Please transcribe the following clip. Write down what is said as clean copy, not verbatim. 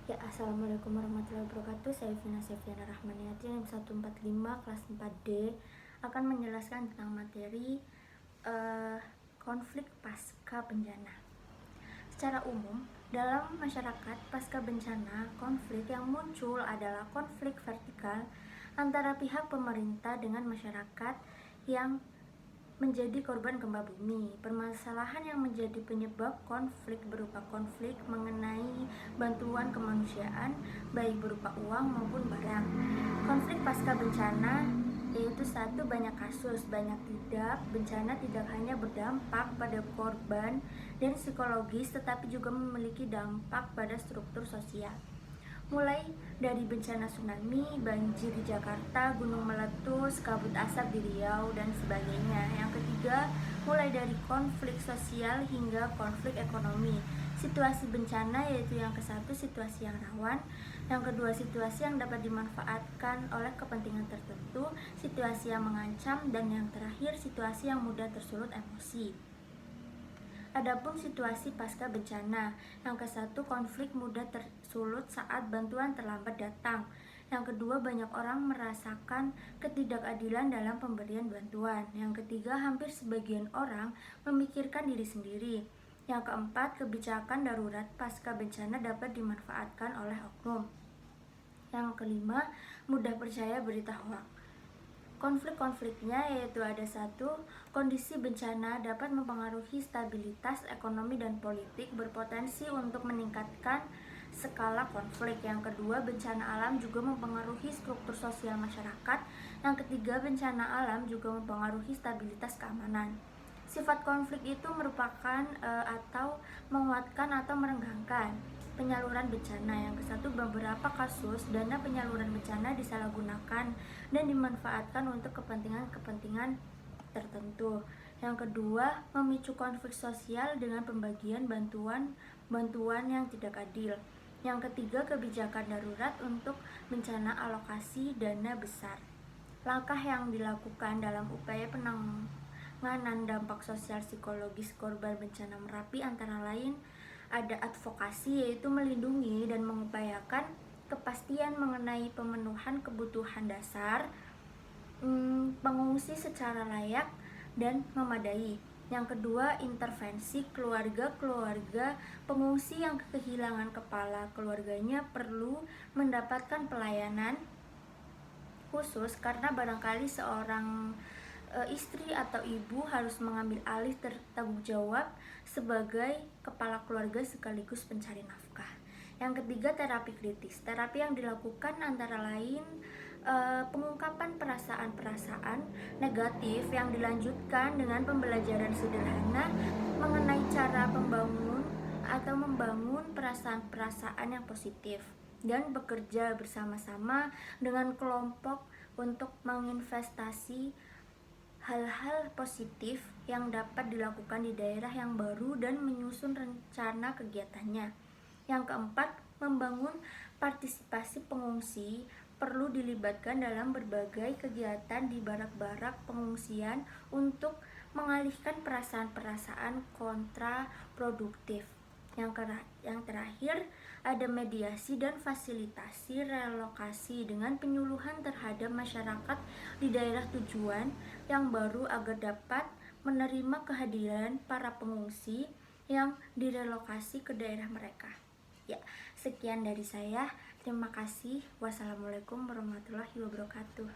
Ya, assalamualaikum warahmatullahi wabarakatuh. Saya Vina Septiana Rahmaniati, NIM 145 kelas 4D, akan menjelaskan tentang materi konflik pasca bencana. Secara umum, dalam masyarakat pasca bencana, konflik yang muncul adalah konflik vertikal antara pihak pemerintah dengan masyarakat yang menjadi korban gempa bumi. Permasalahan yang menjadi penyebab konflik berupa konflik mengenai bantuan kemanusiaan, baik berupa uang maupun barang. Konflik pasca bencana yaitu satu, banyak kasus, banyak tidak. Bencana tidak hanya berdampak pada korban dan psikologis, tetapi juga memiliki dampak pada struktur sosial. Mulai dari bencana tsunami, banjir di Jakarta, gunung meletus, kabut asap di Riau, dan sebagainya. Yang ketiga, mulai dari konflik sosial hingga konflik ekonomi. Situasi bencana yaitu yang ke-1, situasi yang rawan. Yang kedua, situasi yang dapat dimanfaatkan oleh kepentingan tertentu, situasi yang mengancam, dan yang terakhir, situasi yang mudah tersulut emosi. Adapun situasi pasca bencana, yang ke-1, konflik mudah tersulut saat bantuan terlambat datang. Yang kedua, banyak orang merasakan ketidakadilan dalam pemberian bantuan. Yang ketiga, hampir sebagian orang memikirkan diri sendiri. Yang keempat, kebijakan darurat pasca bencana dapat dimanfaatkan oleh oknum. Yang kelima, mudah percaya berita hoaks. Konflik-konfliknya yaitu ada 1, kondisi bencana dapat mempengaruhi stabilitas ekonomi dan politik, berpotensi untuk meningkatkan skala konflik. Yang kedua, bencana alam juga mempengaruhi struktur sosial masyarakat. Yang ketiga, bencana alam juga mempengaruhi stabilitas keamanan. Sifat konflik itu merupakan atau menguatkan atau merenggangkan penyaluran bencana. Yang ke-1, beberapa kasus dana penyaluran bencana disalahgunakan dan dimanfaatkan untuk kepentingan-kepentingan tertentu. Yang kedua, memicu konflik sosial dengan pembagian bantuan yang tidak adil. Yang ketiga, kebijakan darurat untuk bencana alokasi dana besar. Langkah yang dilakukan dalam upaya penanganan dampak sosial psikologis korban bencana Merapi antara lain ada advokasi, yaitu melindungi dan mengupayakan kepastian mengenai pemenuhan kebutuhan dasar pengungsi secara layak dan memadai. Yang kedua, intervensi keluarga pengungsi yang kehilangan kepala keluarganya perlu mendapatkan pelayanan khusus karena barangkali seorang istri atau ibu harus mengambil alih tanggung jawab sebagai kepala keluarga sekaligus pencari nafkah. Yang ketiga, terapi kritis. Terapi yang dilakukan antara lain pengungkapan perasaan-perasaan negatif yang dilanjutkan dengan pembelajaran sederhana mengenai cara membangun perasaan-perasaan yang positif, dan bekerja bersama-sama dengan kelompok untuk menginvestasi hal-hal positif yang dapat dilakukan di daerah yang baru dan menyusun rencana kegiatannya. Yang keempat, membangun partisipasi pengungsi perlu dilibatkan dalam berbagai kegiatan di barak-barak pengungsian untuk mengalihkan perasaan-perasaan kontraproduktif. Yang terakhir, ada mediasi dan fasilitasi relokasi dengan penyuluhan terhadap masyarakat di daerah tujuan yang baru agar dapat menerima kehadiran para pengungsi yang direlokasi ke daerah mereka. Ya, sekian dari saya. Terima kasih. Wassalamualaikum warahmatullahi wabarakatuh.